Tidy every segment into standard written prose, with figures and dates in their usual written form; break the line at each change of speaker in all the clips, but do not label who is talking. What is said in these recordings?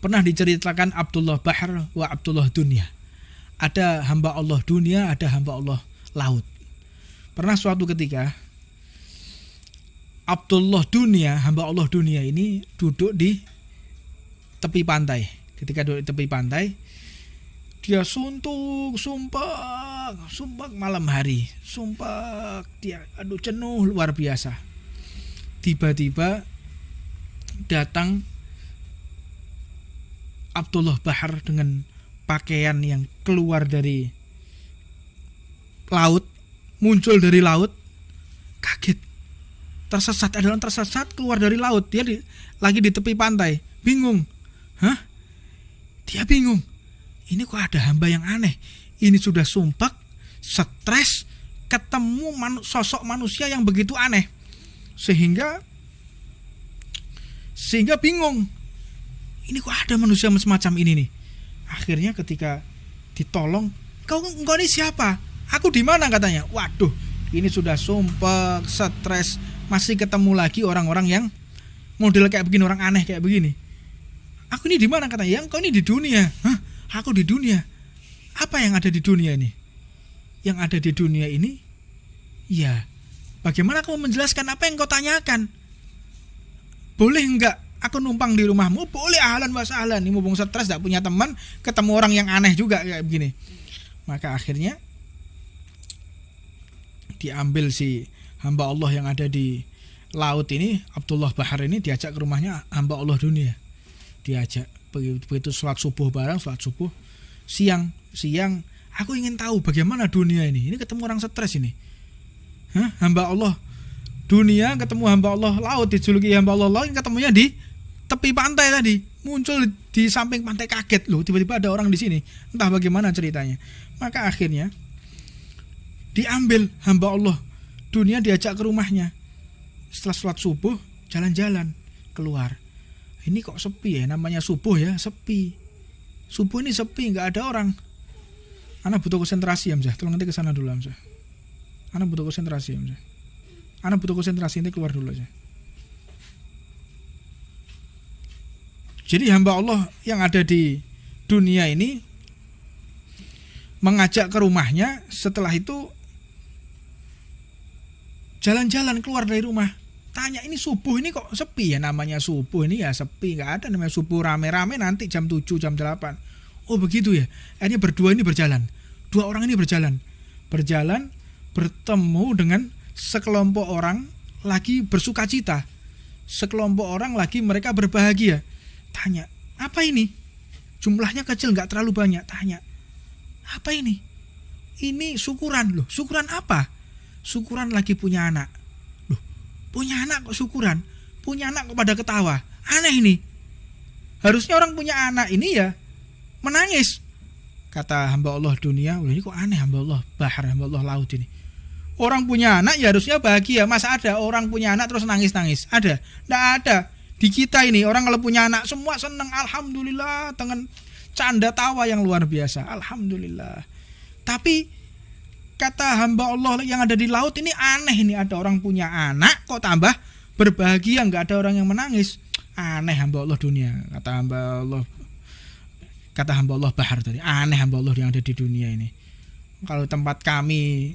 Pernah diceritakan Abdullah Bahr wa Abdullah Dunia. Ada hamba Allah dunia, ada hamba Allah laut. Pernah suatu ketika Abdullah Dunia, hamba Allah dunia ini duduk di tepi pantai. Ketika duduk di tepi pantai, dia suntuk, sumpah malam hari, sumpah dia, jenuh luar biasa. Tiba-tiba datang Abdullah Bahr dengan pakaian yang keluar dari laut, muncul dari laut, kaget, tersesat, ada orang tersesat keluar dari laut, dia lagi di tepi pantai, bingung, dia bingung, ini kok ada hamba yang aneh, ini sudah sumpek, stres, ketemu sosok manusia yang begitu aneh, sehingga bingung, ini kok ada manusia semacam ini nih. Akhirnya ketika ditolong, engkau ini siapa? Aku di mana katanya? Waduh, ini sudah sumpek, stres, masih ketemu lagi orang-orang yang model kayak begini, orang aneh kayak begini. Aku ini di mana katanya? Ya, engkau ini di dunia. Hah? Aku di dunia. Apa yang ada di dunia ini? Yang ada di dunia ini, ya, bagaimana kamu menjelaskan apa yang kau tanyakan? Boleh enggak aku numpang di rumahmu? Boleh, ahlan wa sahlan. Ini mumpung stres, gak punya teman, ketemu orang yang aneh juga kayak begini. Maka akhirnya diambil si hamba Allah yang ada di laut ini, Abdullah Bahr ini, diajak ke rumahnya hamba Allah dunia. Diajak, begitu sholat subuh bareng, sholat subuh, siang, aku ingin tahu bagaimana dunia ini. Ini ketemu orang stres ini. Hamba Allah dunia ketemu hamba Allah laut, dijuluki hamba Allah laut, ketemunya di tepi pantai tadi, muncul di samping pantai, kaget loh, tiba-tiba ada orang di sini, entah bagaimana ceritanya. Maka akhirnya diambil hamba Allah dunia, diajak ke rumahnya. Setelah sholat subuh, jalan-jalan keluar. Ini kok sepi ya, namanya subuh ya, sepi. Subuh ini sepi, nggak ada orang. Ana butuh konsentrasi ya, Hamzah. Tolong nanti ke sana dulu, Hamzah. Ana butuh konsentrasi, Hamzah. Ana butuh konsentrasi, nanti keluar dulu aja. Jadi hamba Allah yang ada di dunia ini mengajak ke rumahnya, setelah itu jalan-jalan keluar dari rumah. Tanya, ini subuh ini kok sepi ya, namanya subuh ini ya sepi, nggak ada namanya subuh rame-rame nanti jam 7, jam 8. Oh begitu ya. Akhirnya berdua ini berjalan. Dua orang ini berjalan bertemu dengan sekelompok orang lagi bersuka cita. Sekelompok orang lagi mereka berbahagia. Tanya, apa ini? Jumlahnya kecil, nggak terlalu banyak. Tanya, apa ini? Ini syukuran loh. Syukuran apa? Syukuran lagi punya anak. Loh, punya anak kok syukuran? Punya anak kok pada ketawa? Aneh ini. Harusnya orang punya anak ini ya menangis. Kata hamba Allah dunia, ini kok aneh hamba Allah Bahr, hamba Allah laut ini. Orang punya anak ya harusnya bahagia. Masa ada orang punya anak terus nangis-nangis? Ada? Nggak ada. Di kita ini orang kalau punya anak semua senang, alhamdulillah, dengan canda tawa yang luar biasa, alhamdulillah. Tapi kata hamba Allah yang ada di laut ini aneh, ini ada orang punya anak kok tambah berbahagia, nggak ada orang yang menangis. Aneh hamba Allah dunia, kata hamba Allah Bahr tadi. Aneh hamba Allah yang ada di dunia ini. Kalau tempat kami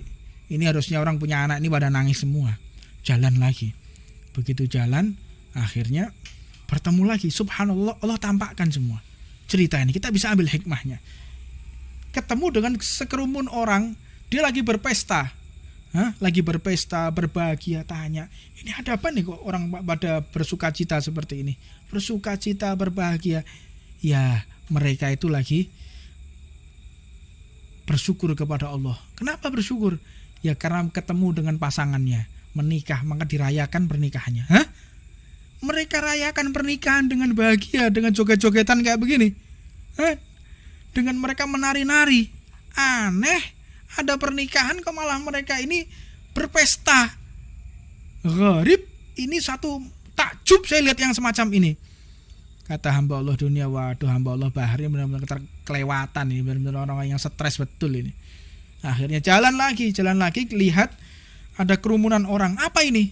ini harusnya orang punya anak ini pada nangis semua. Jalan lagi. Begitu jalan, akhirnya bertemu lagi. Subhanallah, Allah tampakkan semua cerita ini. Kita bisa ambil hikmahnya. Ketemu dengan sekerumun orang, dia lagi berpesta. Lagi berpesta, berbahagia. Tanya, ini ada apa nih kok orang pada bersuka cita seperti ini? Bersuka cita, berbahagia. Ya, mereka itu lagi bersyukur kepada Allah. Kenapa bersyukur? Ya karena ketemu dengan pasangannya, menikah, maka dirayakan pernikahannya. Mereka rayakan pernikahan dengan bahagia, dengan joget-jogetan kayak begini. Dengan mereka menari-nari. Aneh, ada pernikahan kok malah mereka ini berpesta. Gharib, ini satu takjub saya lihat yang semacam ini. Kata hamba Allah dunia, waduh hamba Allah Bahr ini benar-benar kelewatan ini, benar-benar orang yang stres betul ini. Akhirnya jalan lagi, lihat ada kerumunan orang. Apa ini?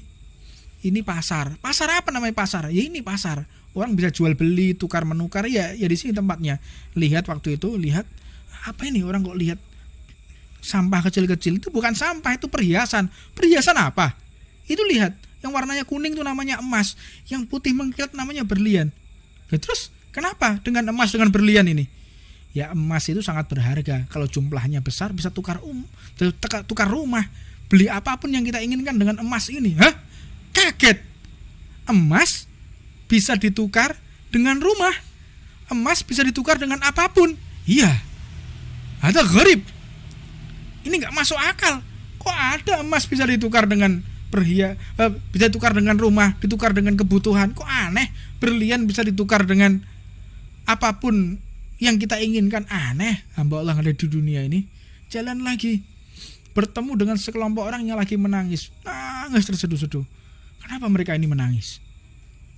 Ini pasar. Pasar apa namanya pasar? Ya ini pasar. Orang bisa jual beli, tukar menukar, ya di sini tempatnya. Lihat waktu itu, lihat apa ini, orang kok lihat sampah kecil-kecil, itu bukan sampah, itu perhiasan. Perhiasan apa? Itu lihat, yang warnanya kuning itu namanya emas, yang putih mengkilat namanya berlian. Ya, terus kenapa dengan emas dengan berlian ini? Ya emas itu sangat berharga. Kalau jumlahnya besar bisa tukar rumah. Beli apapun yang kita inginkan dengan emas ini. Hah? Kaget. Emas bisa ditukar dengan rumah. Emas bisa ditukar dengan apapun. Iya. Ada gharib. Ini gak masuk akal. Kok ada emas bisa ditukar dengan bisa ditukar dengan rumah, ditukar dengan kebutuhan. Kok aneh. Berlian bisa ditukar dengan apapun yang kita inginkan. Aneh. Hamba Allah yang ada di dunia ini. Jalan lagi, bertemu dengan sekelompok orang yang lagi menangis. Nangis terseduh-seduh. Kenapa mereka ini menangis?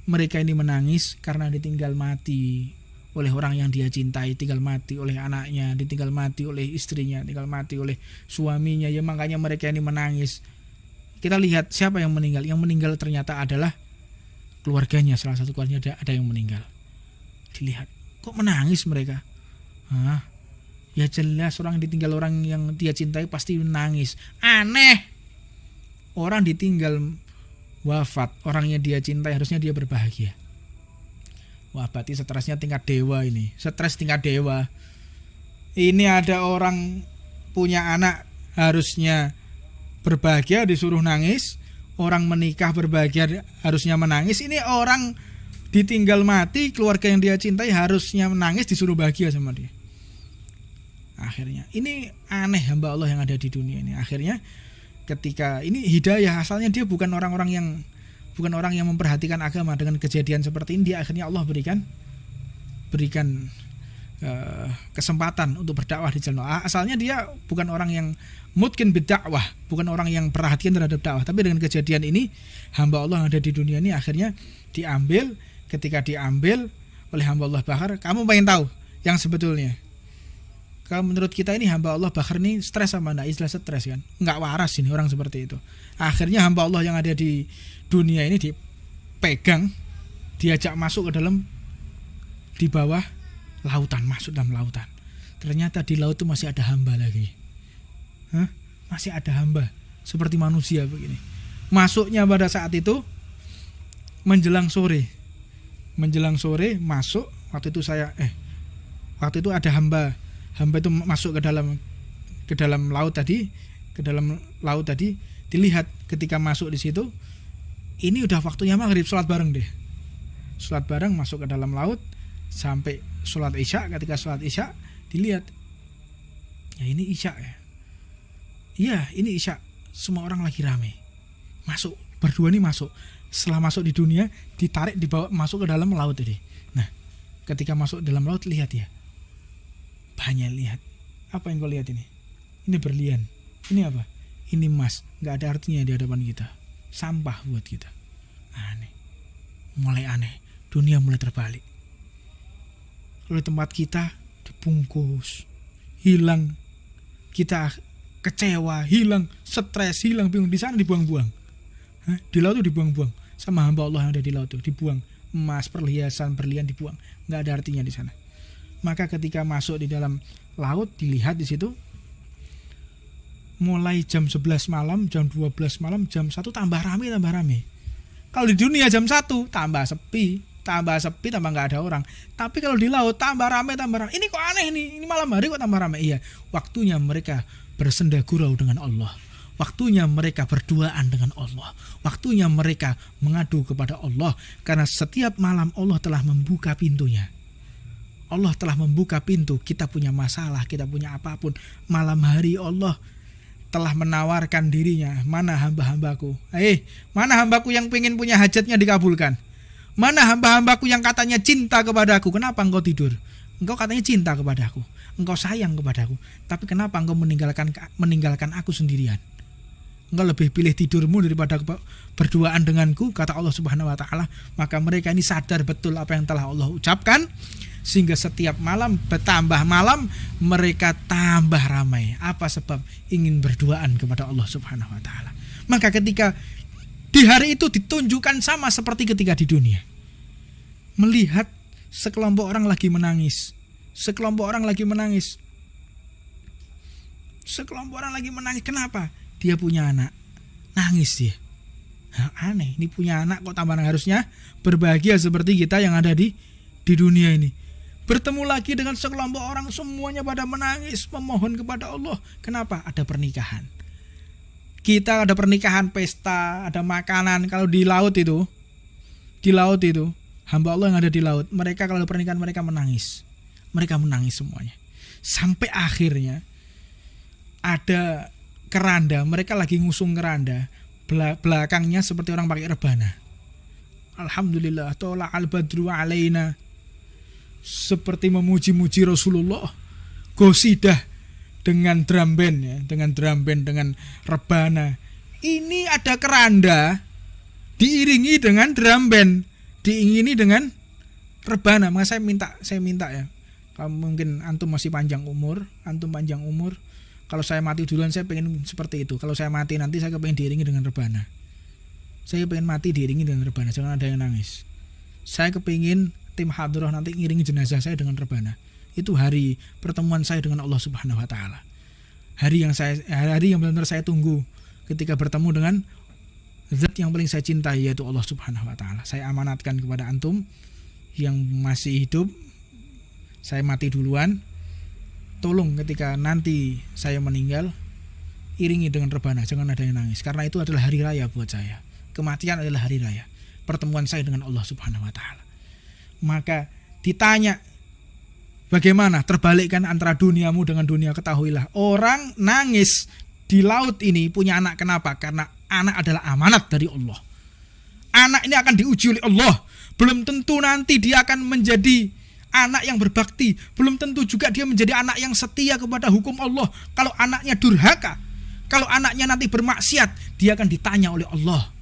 Mereka ini menangis karena ditinggal mati oleh orang yang dia cintai, tinggal mati oleh anaknya, ditinggal mati oleh istrinya, tinggal mati oleh suaminya. Ya makanya mereka ini menangis. Kita lihat siapa yang meninggal. Yang meninggal ternyata adalah keluarganya. Salah satu keluarganya ada yang meninggal. Dilihat, kok menangis mereka? Ya jelas orang ditinggal orang yang dia cintai pasti menangis. Aneh. Orang ditinggal wafat, orang yang dia cintai harusnya dia berbahagia. Wah, berarti stresnya tingkat dewa ini. Stres tingkat dewa. Ini ada orang punya anak harusnya berbahagia disuruh nangis. Orang menikah berbahagia harusnya menangis. Ini orang ditinggal mati, keluarga yang dia cintai harusnya menangis disuruh bahagia sama dia. Akhirnya ini aneh hamba Allah yang ada di dunia ini. Akhirnya ketika ini hidayah, asalnya dia bukan orang yang memperhatikan agama. Dengan kejadian seperti ini dia akhirnya Allah berikan kesempatan untuk berdakwah di jalan Allah. Asalnya dia bukan orang yang mungkin berdakwah, bukan orang yang perhatian terhadap dakwah. Tapi dengan kejadian ini hamba Allah yang ada di dunia ini akhirnya diambil. Ketika diambil oleh hamba Allah Bakar, kamu pengen tahu yang sebetulnya? Kalau menurut kita ini hamba Allah Bakar ini stres sama enggak? Istilah stres kan? Enggak waras ini orang seperti itu. Akhirnya hamba Allah yang ada di dunia ini dipegang, diajak masuk ke dalam, di bawah lautan, masuk dalam lautan. Ternyata di laut itu masih ada hamba lagi. Masih ada hamba seperti manusia begini. Masuknya pada saat itu menjelang sore masuk. Waktu itu ada hamba itu masuk ke dalam laut tadi, dilihat ketika masuk di situ. Ini udah waktunya maghrib, sholat bareng masuk ke dalam laut sampai sholat isya. Ketika sholat isya dilihat, ya ini isya ya. Iya ini isya, semua orang lagi rame. Masuk, berdua nih masuk. Setelah masuk di dunia, ditarik, dibawa masuk ke dalam laut tadi. Nah, ketika masuk dalam laut, lihat ya. Banyak lihat. Apa yang kau lihat ini? Ini berlian. Ini apa? Ini emas. Gak ada artinya di hadapan kita. Sampah buat kita. Aneh. Mulai aneh. Dunia mulai terbalik. Kalau di tempat kita dibungkus, hilang. Kita kecewa, hilang. Stres, hilang, bingung. Di sana dibuang-buang. Di laut itu dibuang-buang. Sama hamba Allah yang ada di laut itu dibuang. Emas, perhiasan, berlian dibuang. Gak ada artinya di sana. Maka ketika masuk di dalam laut, dilihat di situ, mulai jam 11 malam, jam 12 malam, jam 1 tambah rame. Kalau di dunia jam 1 tambah sepi, tambah nggak ada orang. Tapi kalau di laut tambah rame. Ini kok aneh nih, ini malam hari kok tambah rame. Iya, waktunya mereka bersenda gurau dengan Allah. Waktunya mereka berduaan dengan Allah. Waktunya mereka mengadu kepada Allah. Karena setiap malam Allah telah membuka pintunya. Allah telah membuka pintu. Kita punya masalah, kita punya apapun. Malam hari Allah telah menawarkan dirinya. Mana hamba-hambaku? Mana hambaku yang pengen punya hajatnya dikabulkan? Mana hamba-hambaku yang katanya cinta kepadaku? Kenapa engkau tidur? Engkau katanya cinta kepadaku. Engkau sayang kepadaku. Tapi kenapa engkau meninggalkan aku sendirian? Engkau lebih pilih tidurmu daripada berduaan denganku, kata Allah Subhanahu wa taala. Maka mereka ini sadar betul apa yang telah Allah ucapkan, sehingga setiap malam bertambah malam mereka tambah ramai. Apa sebab? Ingin berduaan kepada Allah Subhanahu wa taala. Maka ketika di hari itu ditunjukkan sama seperti ketika di dunia. melihat sekelompok orang lagi menangis. Sekelompok orang lagi menangis. Sekelompok orang lagi menangis. Kenapa? Dia punya anak. Nangis dia. Aneh, ini punya anak kok tambah harusnya berbahagia seperti kita yang ada di dunia ini. Bertemu lagi dengan sekelompok orang, semuanya pada menangis, memohon kepada Allah. Kenapa? Ada pernikahan. Kita ada pernikahan, pesta, ada makanan. Kalau di laut itu, hamba Allah yang ada di laut, mereka kalau ada pernikahan mereka menangis. Mereka menangis semuanya. Sampai akhirnya ada keranda, mereka lagi ngusung keranda. Belakangnya seperti orang pakai rebana. Alhamdulillah, tola al-badru alaina. Seperti memuji-muji Rasulullah. Gosidah dengan drum band ya, dengan rebana. Ini ada keranda diiringi dengan drum band, diiringi dengan rebana. Maka saya minta ya. Kalau mungkin antum masih panjang umur, kalau saya mati duluan saya pengen seperti itu. Kalau saya mati nanti saya pengen diiringi dengan rebana. Saya pengen mati diiringi dengan rebana, jangan ada yang nangis. Saya kepingin tim hadroh nanti ngiringi jenazah saya dengan rebana. Itu hari pertemuan saya dengan Allah Subhanahu wa taala. Hari yang benar-benar saya tunggu ketika bertemu dengan zat yang paling saya cintai, yaitu Allah Subhanahu wa taala. Saya amanatkan kepada antum yang masih hidup, saya mati duluan. Tolong ketika nanti saya meninggal, iringi dengan rebana, jangan ada yang nangis. Karena itu adalah hari raya buat saya. Kematian adalah hari raya. Pertemuan saya dengan Allah Subhanahu wa taala. Maka ditanya, bagaimana terbalikkan antara duniamu dengan dunia? Ketahuilah, orang nangis di laut ini punya anak. Kenapa? Karena anak adalah amanat dari Allah. Anak ini akan diuji oleh Allah. Belum tentu nanti dia akan menjadi anak yang berbakti. Belum tentu juga dia menjadi anak yang setia kepada hukum Allah. Kalau anaknya durhaka, kalau anaknya nanti bermaksiat, dia akan ditanya oleh Allah.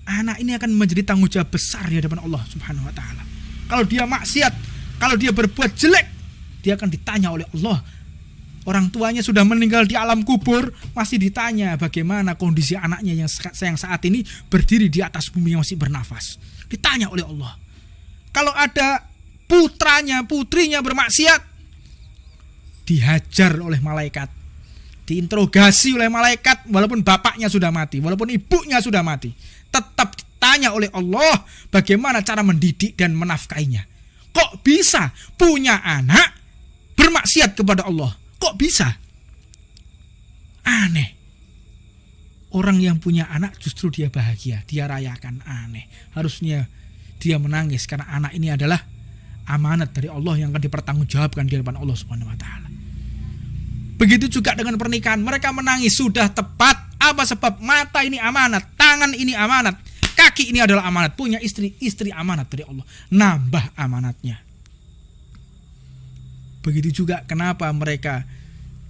Anak ini akan menjadi tanggung jawab besar di hadapan Allah Subhanahu wa taala. Kalau dia maksiat, kalau dia berbuat jelek, dia akan ditanya oleh Allah. Orang tuanya sudah meninggal di alam kubur, masih ditanya bagaimana kondisi anaknya yang saat ini berdiri di atas bumi yang masih bernafas. Ditanya oleh Allah. Kalau ada putrinya bermaksiat, dihajar oleh malaikat, diinterogasi oleh malaikat, walaupun bapaknya sudah mati, walaupun ibunya sudah mati, tetap ditanya oleh Allah bagaimana cara mendidik dan menafkainya. Kok bisa punya anak bermaksiat kepada Allah? Kok bisa? Aneh. Orang yang punya anak justru dia bahagia, dia rayakan. Aneh. Harusnya dia menangis karena anak ini adalah amanat dari Allah yang akan dipertanggungjawabkan di hadapan Allah Subhanahu wa taala. Begitu juga dengan pernikahan, mereka menangis sudah tepat. Apa sebab? Mata ini amanat, tangan ini amanat, kaki ini adalah amanat. Punya istri amanat dari Allah. Nambah amanatnya. Begitu juga kenapa mereka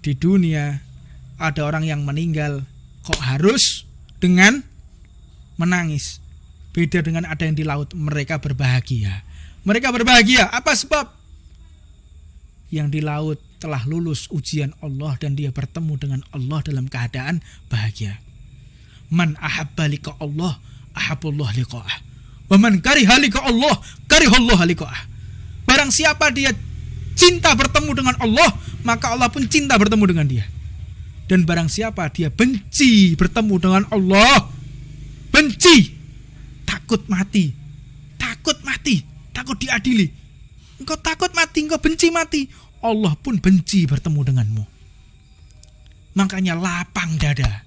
di dunia ada orang yang meninggal kok harus dengan menangis. Beda dengan ada yang di laut, mereka berbahagia. Mereka berbahagia. Apa sebab? Yang di laut telah lulus ujian Allah dan dia bertemu dengan Allah dalam keadaan bahagia. Man ahabba liqa Allah, ahabullah liqa'ah. Wa man kariha liqa Allah, karihallah liqa'ah. Barang siapa dia cinta bertemu dengan Allah, maka Allah pun cinta bertemu dengan dia. Dan barang siapa dia benci bertemu dengan Allah, benci, takut mati, takut diadili. Engkau takut mati, engkau benci mati, Allah pun benci bertemu denganmu. Makanya lapang dada.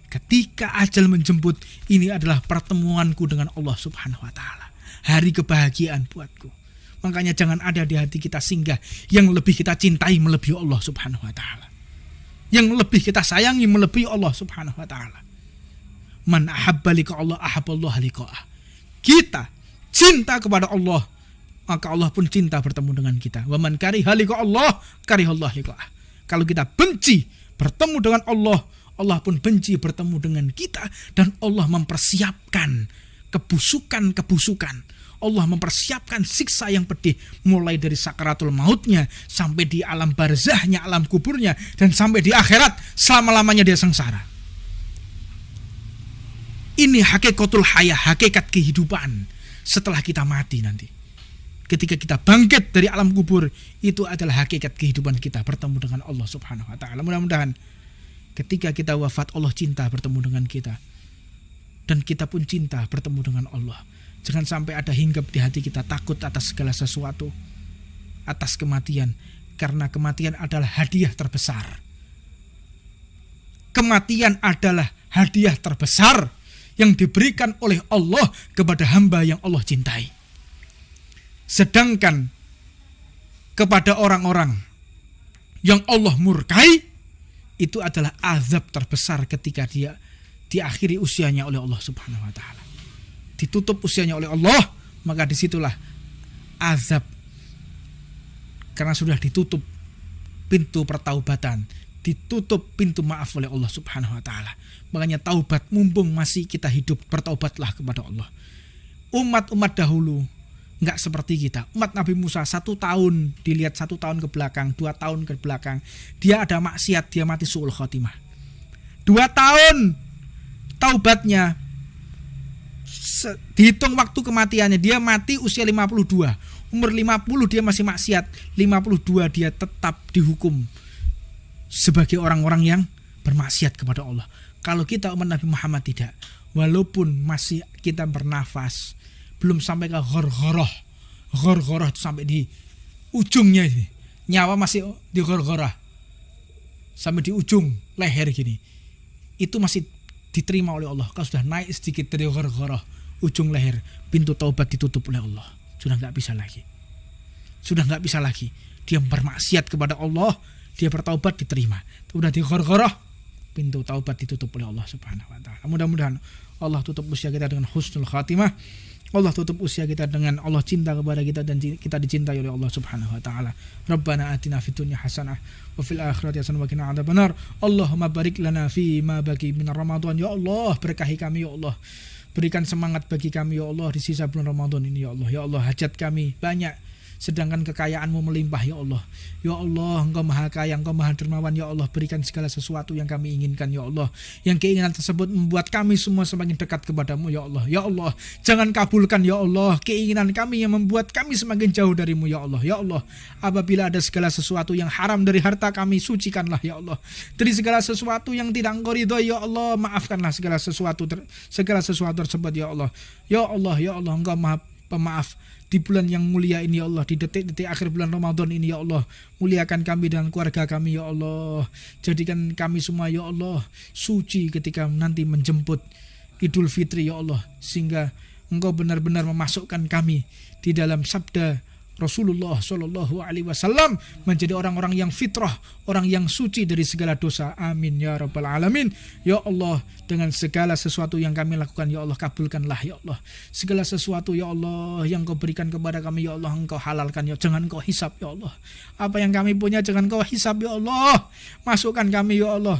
Ketika ajal menjemput, ini adalah pertemuanku dengan Allah Subhanahu wa taala. Hari kebahagiaan buatku. Makanya jangan ada di hati kita singgah yang lebih kita cintai melebihi Allah Subhanahu wa taala. Yang lebih kita sayangi melebihi Allah Subhanahu wa taala. Man ahabba liqa Allah, ahabballah liqa'ah. Kita cinta kepada Allah, maka Allah pun cinta bertemu dengan kita. Wa man kariha liqa Allah, karihallah liqa'ah. Kalau kita benci bertemu dengan Allah, Allah pun benci bertemu dengan kita. Dan Allah mempersiapkan kebusukan. Allah mempersiapkan siksa yang pedih, mulai dari sakaratul mautnya sampai di alam barzahnya, alam kuburnya, dan sampai di akhirat selama-lamanya dia sengsara. Ini hakikatul hayah, hakikat kehidupan. setelah kita mati nanti. Ketika kita bangkit dari alam kubur, itu adalah hakikat kehidupan kita, bertemu dengan Allah Subhanahu wa taala. Mudah-mudahan ketika kita wafat, Allah cinta bertemu dengan kita, dan kita pun cinta bertemu dengan Allah. Jangan sampai ada hinggap di hati kita takut atas segala sesuatu, atas kematian, karena kematian adalah hadiah terbesar. Kematian adalah hadiah terbesar yang diberikan oleh Allah kepada hamba yang Allah cintai. Sedangkan kepada orang-orang yang Allah murkai, itu adalah azab terbesar ketika dia diakhiri usianya oleh Allah Subhanahu wa taala. Ditutup usianya oleh Allah, maka disitulah azab. Karena sudah ditutup pintu pertaubatan, ditutup pintu maaf oleh Allah Subhanahu wa taala. Makanya taubat, mumpung masih kita hidup, bertaubatlah kepada Allah. Umat-umat dahulu enggak seperti kita. Umat Nabi Musa 1 tahun, dilihat 1 tahun ke belakang, 2 tahun ke belakang, dia ada maksiat, dia mati su'ul khotimah. 2 tahun taubatnya, dihitung waktu kematiannya, dia mati usia 52. Umur 50 dia masih maksiat, 52 dia tetap dihukum sebagai orang-orang yang bermaksiat kepada Allah. Kalau kita umat Nabi Muhammad tidak, walaupun masih kita bernafas, belum sampai ke ghorghoroh. Ghorghoroh itu sampai di ujungnya ini. Nyawa masih di ghorghoroh. Sampai di ujung leher gini. Itu masih diterima oleh Allah. Kalau sudah naik sedikit dari ghorghoroh, ujung leher, pintu taubat ditutup oleh Allah. Sudah enggak bisa lagi. Sudah enggak bisa lagi. Dia bermaksiat kepada Allah, dia bertaubat diterima. Sudah di ghorghoroh, pintu taubat ditutup oleh Allah Subhanahu wa taala. Mudah-mudahan Allah tutup usia kita dengan husnul khatimah. Allah tutup usia kita dengan Allah cinta kepada kita dan kita dicintai oleh Allah Subhanahu wa taala. Rabbana atina fid dunya hasanah wa fil akhirati hasanah wa qina adzabannar. Allahumma barik lana fi ma baqi min Ramadan. Ya Allah, berkahi kami ya Allah. Berikan semangat bagi kami ya Allah di sisa bulan Ramadan ini ya Allah. Ya Allah, hajat kami banyak, sedangkan kekayaanmu melimpah ya Allah. Ya Allah, Engkau maha kaya, Engkau maha dermawan ya Allah. Berikan segala sesuatu yang kami inginkan ya Allah. Yang keinginan tersebut membuat kami semua semakin dekat kepadamu ya Allah. Ya Allah, jangan kabulkan ya Allah keinginan kami yang membuat kami semakin jauh darimu ya Allah. Ya Allah, apabila ada segala sesuatu yang haram dari harta kami, sucikanlah ya Allah. Dari segala sesuatu yang tidak Engkau ridhoi ya Allah, maafkanlah segala sesuatu tersebut ya Allah. Ya Allah, ya Allah, Engkau maha pemaaf. Di bulan yang mulia ini ya Allah, di detik-detik akhir bulan Ramadan ini ya Allah, muliakan kami dan keluarga kami ya Allah. Jadikan kami semua ya Allah suci ketika nanti menjemput Idul Fitri ya Allah, sehingga Engkau benar-benar memasukkan kami di dalam sabda Rasulullah Shallallahu Alaihi Wasallam menjadi orang-orang yang fitrah, orang yang suci dari segala dosa. Amin ya Rabbal Alamin. Ya Allah, dengan segala sesuatu yang kami lakukan ya Allah, kabulkanlah ya Allah. Segala sesuatu ya Allah yang Kau berikan kepada kami ya Allah, Engkau halalkan ya, jangan Kau hisab ya Allah. Apa yang kami punya jangan Kau hisab ya Allah. Masukkan kami ya Allah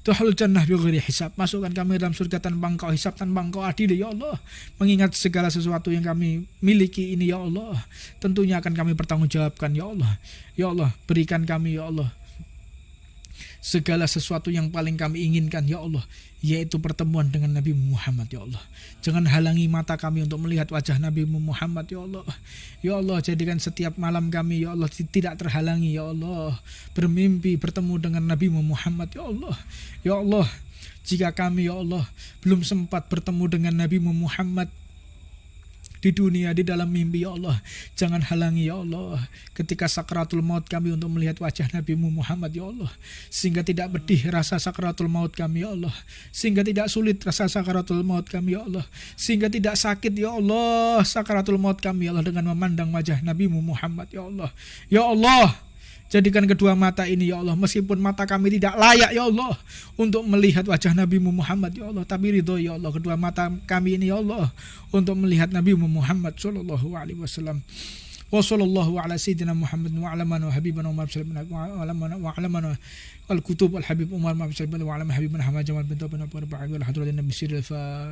Tuhul jannah bighairi hisab. Masukkan kami dalam surga tanpa Engkau hisab, tanpa Engkau adil ya Allah. Mengingat segala sesuatu yang kami miliki ini ya Allah, tentunya akan kami pertanggungjawabkan ya Allah. Ya Allah, berikan kami ya Allah segala sesuatu yang paling kami inginkan ya Allah, yaitu pertemuan dengan Nabi Muhammad ya Allah. Jangan halangi mata kami untuk melihat wajah Nabi Muhammad ya Allah. Ya Allah, jadikan setiap malam kami ya Allah tidak terhalangi ya Allah, bermimpi bertemu dengan Nabi Muhammad ya Allah. Ya Allah, jika kami ya Allah belum sempat bertemu dengan Nabi Muhammad di dunia, di dalam mimpi ya Allah, jangan halangi ya Allah ketika sakratul maut kami untuk melihat wajah Nabi Muhammad ya Allah, sehingga tidak pedih rasa sakratul maut kami ya Allah, sehingga tidak sulit rasa sakratul maut kami ya Allah, sehingga tidak sakit ya Allah sakratul maut kami ya Allah dengan memandang wajah Nabi Muhammad ya Allah. Ya Allah, jadikan kedua mata ini ya Allah, meskipun mata kami tidak layak ya Allah untuk melihat wajah Nabi Muhammad ya Allah, tapi ridho ya Allah kedua mata kami ini ya Allah untuk melihat Nabi Muhammad sallallahu alaihi wasallam. Wa sallallahu ala sayyidina Muhammad wa ala man wa habibana Umar sallallahu wa ala man wal kutub al habib Umar sallallahu wa ala habibana Muhammad Jamal bin Taban wa barakatuh al hadratin nabi sirril fa